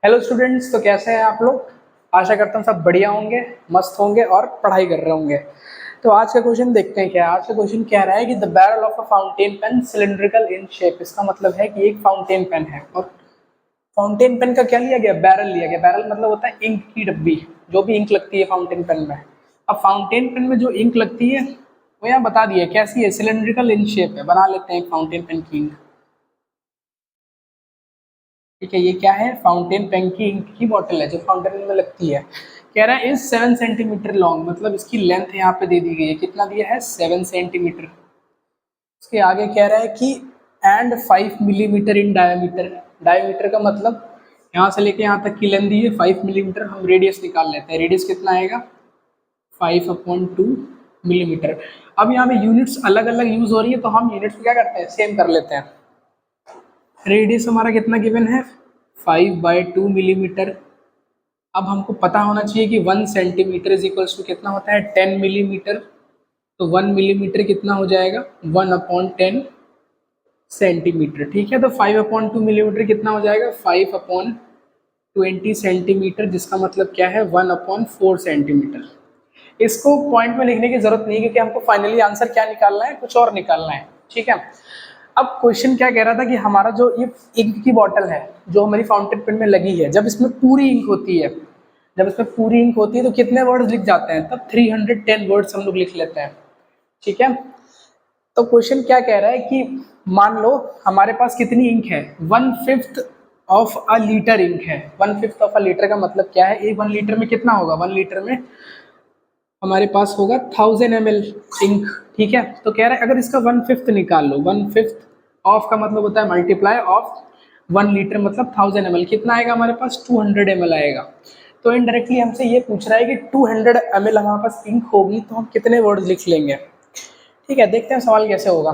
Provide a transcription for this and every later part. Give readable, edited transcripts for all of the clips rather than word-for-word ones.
Hello students, तो कैसे हैं आप लोग। आशा करता हूँ सब बढ़िया होंगे, मस्त होंगे और पढ़ाई कर रहे होंगे। तो आज का क्वेश्चन देखते हैं। क्या आज का क्वेश्चन कह रहा है कि the barrel of a fountain pen cylindrical in shape. इसका मतलब है कि एक फाउंटेन पेन है और फाउंटेन पेन का क्या लिया गया, बैरल लिया गया। बैरल मतलब होता है इंक की डब्बी, जो भी इंक लगती है फाउंटेन पेन में। अब फाउंटेन पेन में जो इंक लगती है वो यहाँ बता दिया कैसी है, सिलिंड्रिकल इन शेप है। बना लेते हैं फाउंटेन पेन की इंक। ठीक है, ये क्या है, फाउंटेन पेन की इंक की बॉटल है जो फाउंटेन में लगती है। कह रहा है इज 7 सेंटीमीटर लॉन्ग, मतलब इसकी लेंथ यहाँ पे दे दी गई है। कितना दिया है, 7 सेंटीमीटर। इसके आगे कह रहा है कि and 5 millimetre in diameter. Diameter का मतलब यहाँ से लेके यहाँ तक की लेंथ दी है 5 मिलीमीटर। हम रेडियस निकाल लेते हैं। रेडियस कितना आएगा, 5/2 मिलीमीटर। अब यहाँ पे यूनिट्स अलग अलग यूज हो रही है, तो हम यूनिट्स क्या करते हैं, सेम कर लेते हैं। रेडियस हमारा कितना गिवन है, 5/2 मिलीमीटर। अब हमको पता होना चाहिए कि 1 सेंटीमीटर इज इक्वल्स टू कितना होता है, 10 मिलीमीटर। तो 1 मिलीमीटर कितना हो जाएगा, 1/10 सेंटीमीटर। ठीक है, तो 5/2 मिलीमीटर कितना हो जाएगा, 5/20 सेंटीमीटर, जिसका मतलब क्या है, 1/4 सेंटीमीटर। इसको पॉइंट में लिखने की जरूरत नहीं है, क्योंकि हमको फाइनली आंसर क्या निकालना है, कुछ और निकालना है। ठीक है, अब क्वेश्चन क्या कह रहा था कि हमारा जो ये इंक की बॉटल है जो हमारी फाउंटेन पेन में लगी है, जब इसमें पूरी इंक होती है, जब इसमें पूरी इंक होती है तो कितने वर्ड्स लिख जाते हैं, तब 310 वर्ड्स हम लोग लिख लेते हैं। ठीक है, तो क्वेश्चन क्या कह रहा है कि मान लो हमारे पास कितनी इंक है, 1/5 ऑफ अ लीटर इंक है। 1/5 ऑफ अ लीटर का मतलब क्या है, 1 लीटर में कितना होगा, 1 लीटर में हमारे पास होगा 1000 ml इंक। ठीक है, तो कह रहा है अगर इसका 1/5 निकाल लो। 1/5 ऑफ का मतलब होता है मल्टीप्लाई ऑफ 1 लीटर, मतलब 1000 ml। कितना आएगा हमारे पास, 200 ml आएगा। तो इनडायरेक्टली हमसे ये पूछ रहा है कि 200 ml हमारे पास इंक होगी तो हम कितने वर्ड्स लिख लेंगे। ठीक है, देखते हैं सवाल कैसे होगा।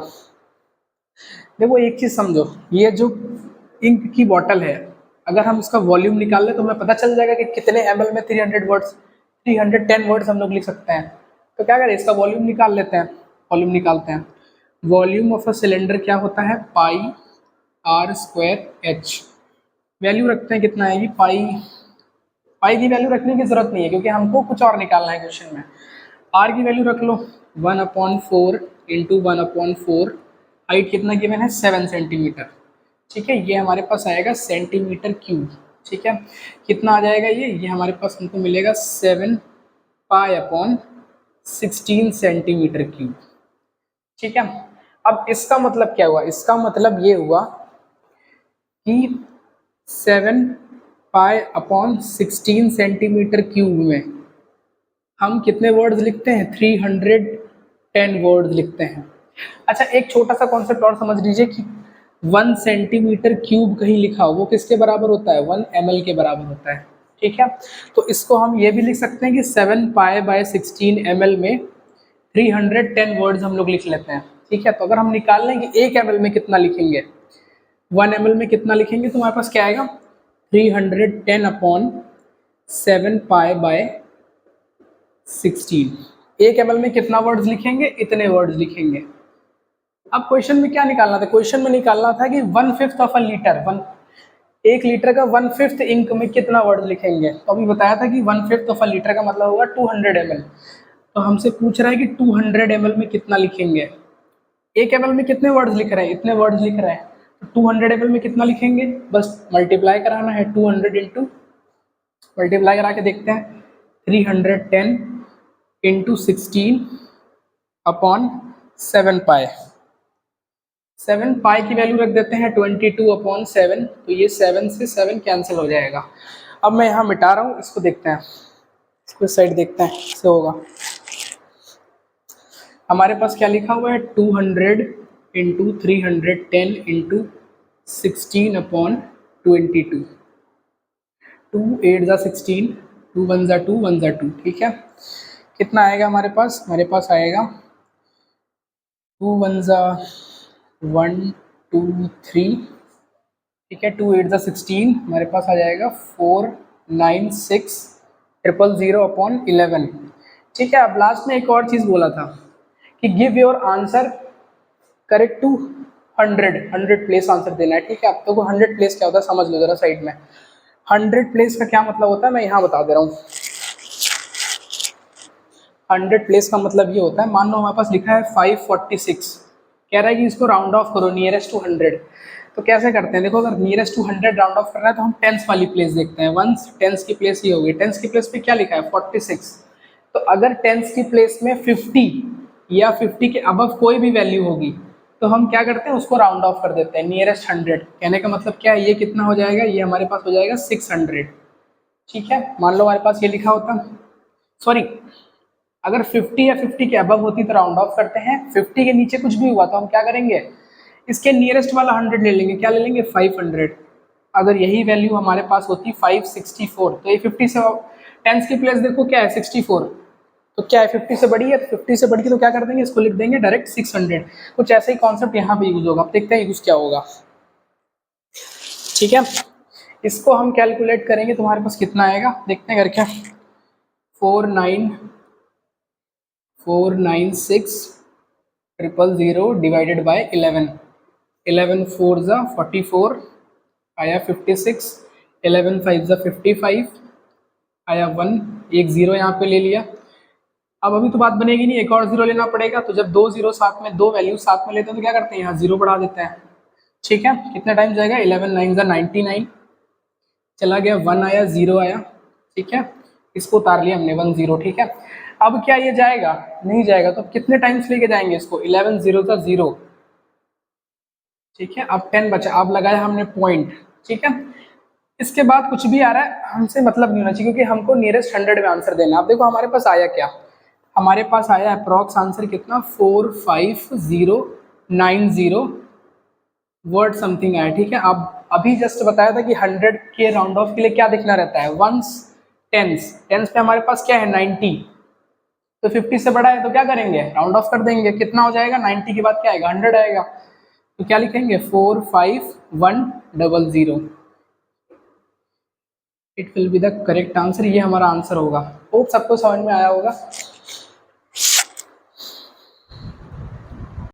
देखो एक चीज समझो, ये जो इंक की बॉटल है, अगर हम उसका वॉल्यूम निकाल ले तो हमें पता चल जाएगा कि कितने ml में 310 वर्ड्स हम लोग लिख सकते हैं। तो क्या करें, इसका वॉल्यूम निकाल लेते हैं। वॉल्यूम निकालते हैं। वॉल्यूम ऑफ अ सिलेंडर क्या होता है, πr²h। वैल्यू रखते हैं, कितना आएगी, पाई की वैल्यू रखने की जरूरत नहीं है, क्योंकि हमको कुछ और निकालना है क्वेश्चन में। आर की वैल्यू रख लो, 1/4 इंटू 1/4। हाइट कितना गिवन है, 7 सेंटीमीटर। ठीक है, ये हमारे पास आएगा सेंटीमीटर क्यूब। ठीक है, कितना आ जाएगा ये हमारे पास हमको मिलेगा 7π/16 सेंटीमीटर क्यूब। ठीक है, अब इसका मतलब क्या हुआ, इसका मतलब ये हुआ कि 7π/16 सेंटीमीटर क्यूब में हम कितने वर्ड्स लिखते हैं, 310 वर्ड्स लिखते हैं। अच्छा, एक छोटा सा कॉन्सेप्ट और समझ लीजिए कि 1 सेंटीमीटर क्यूब कहीं लिखा हो वो किसके बराबर होता है, 1 ml के बराबर होता है। ठीक है, तो इसको हम ये भी लिख सकते हैं कि 7π/16 ml में 310 वर्ड्स हम लोग लिख लेते हैं। ठीक है, तो अगर हम निकाल लें कि 1 ml में कितना लिखेंगे, 1 ml में कितना लिखेंगे, तो हमारे पास क्या आएगा, 310/7π/16। 1 ml में कितना वर्ड्स लिखेंगे, इतने वर्ड्स लिखेंगे। अब क्वेश्चन में क्या निकालना था, क्वेश्चन में निकालना था कि 1/5 ऑफ अ लीटर, 1 लीटर का 1/5 इंक में कितना वर्ड लिखेंगे। तो अभी बताया था कि 1/5 ऑफ अ लीटर का मतलब होगा 200 ml। तो हमसे पूछ रहा है कि 200 ml में कितना लिखेंगे। 1 ml में कितने वर्ड्स लिख रहे हैं, इतने वर्ड्स लिख रहे हैं। तो 200 ml में कितना लिखेंगे, बस मल्टीप्लाई कराना है, 200 इंटू मल्टीप्लाई करा के देखते हैं, 310 इंटू 16/7π। 7π की वैल्यू रख देते हैं 22/7। तो ये 7 से 7 कैंसिल हो जाएगा। अब मैं यहाँ मिटा रहा हूँ, इसको देखते हैं, इसको साइड देखते हैं कैसे होगा। हमारे पास क्या लिखा हुआ है, 200 इंटू 310 इंटू 16/22। 2 8 जा 16, 2 1 जा 2, 1 जा 2। ठीक है, कितना आएगा हमारे पास, आएगा 2 1 जा 1 2 3। ठीक है, 2 8 जा 16, हमारे पास आ जाएगा 496,000/11। ठीक है, अब लास्ट में एक और चीज़ बोला था कि give your answer correct to 100 place answer देना है। ठीक है, अब तो 100 प्लेस क्या होता है समझ लो जरा साइड में। 100 प्लेस का क्या मतलब होता है, मैं यहाँ बता दे रहा हूँ। 100 प्लेस का मतलब ये होता है, मान लो हमारे पास लिखा है 546, कह रहा है कि इसको राउंड ऑफ करो नियरेस्ट टू 100। तो कैसे करते हैं, देखो अगर नियरेस्ट टू 100 राउंड ऑफ करना है तो हम टेंस वाली प्लेस देखते हैं। वंस टेंस की प्लेस ये होगी, टेंस की प्लेस पे क्या लिखा है 46। तो अगर टेंस की प्लेस में 50 या 50 के अबव कोई भी वैल्यू होगी तो हम क्या करते हैं, उसको राउंड ऑफ कर देते हैं नियरेस्ट 100। कहने का मतलब क्या है, ये कितना हो जाएगा, ये हमारे पास हो जाएगा 600। ठीक है, मान लो हमारे पास ये लिखा होता, सॉरी अगर 50 या 50 के अबव होती तो राउंड ऑफ करते हैं, 50 के नीचे कुछ भी हुआ तो हम क्या करेंगे, इसके नियरेस्ट वाला 100 ले लेंगे, क्या ले लेंगे 500। अगर यही वैल्यू हमारे पास होती 564 तो ये 50 से टेंस की प्लेस देखो क्या है 64, तो क्या है 50 से बड़ी है, 50 से बड़ी है तो क्या कर देंगे, इसको लिख देंगे डायरेक्ट 600। कुछ ऐसा ही कॉन्सेप्ट यहाँ पे यूज होगा, अब देखते हैं यूज क्या होगा। ठीक है, इसको हम कैलकुलेट करेंगे, तुम्हारे पास कितना आएगा देखते हैं करके। 49496 डिवाइडेड बाय 11, 11 4 ज़ा 44 आया 56, 11 5 ज़ा 55 आया 1, एक ज़ीरो यहाँ पे ले लिया। अब अभी तो बात बनेगी नहीं, एक और जीरो लेना पड़ेगा। तो जब दो जीरो साथ में, दो वैल्यू साथ में लेते हैं तो क्या करते हैं, यहाँ जीरो बढ़ा देते हैं। ठीक है, कितना टाइम जाएगा, 11 9 ज़ा 99 चला गया, 1 आया, 0 आया। ठीक है, इसको उतार लिया हमने 1 0। ठीक है, अब क्या ये जाएगा, नहीं जाएगा, तो अब कितने टाइम्स लेके जाएंगे इसको, 11 0 ज़ा 0। ठीक है, अब 10 बचा, अब लगाया हमने पॉइंट। ठीक है, इसके बाद कुछ भी आ रहा है हमसे मतलब नहीं होना चाहिए, क्योंकि हमको नियरेस्ट 100 में आंसर देना। अब देखो हमारे पास आया क्या, हमारे पास आया अप्रॉक्स आंसर कितना 45090 वर्ड समथिंग आया। ठीक है, अब अभी जस्ट बताया था कि 100 के राउंड ऑफ के लिए क्या देखना रहता है, वंस टेंस, टेंस पे हमारे पास क्या है 90, तो 50 से बड़ा है तो क्या करेंगे, राउंड ऑफ कर देंगे। कितना हो जाएगा, 90 के बाद क्या आएगा 100 आएगा, तो क्या लिखेंगे 45100, it will be the correct answer. ये हमारा आंसर होगा। होप सबको समझ में आया होगा।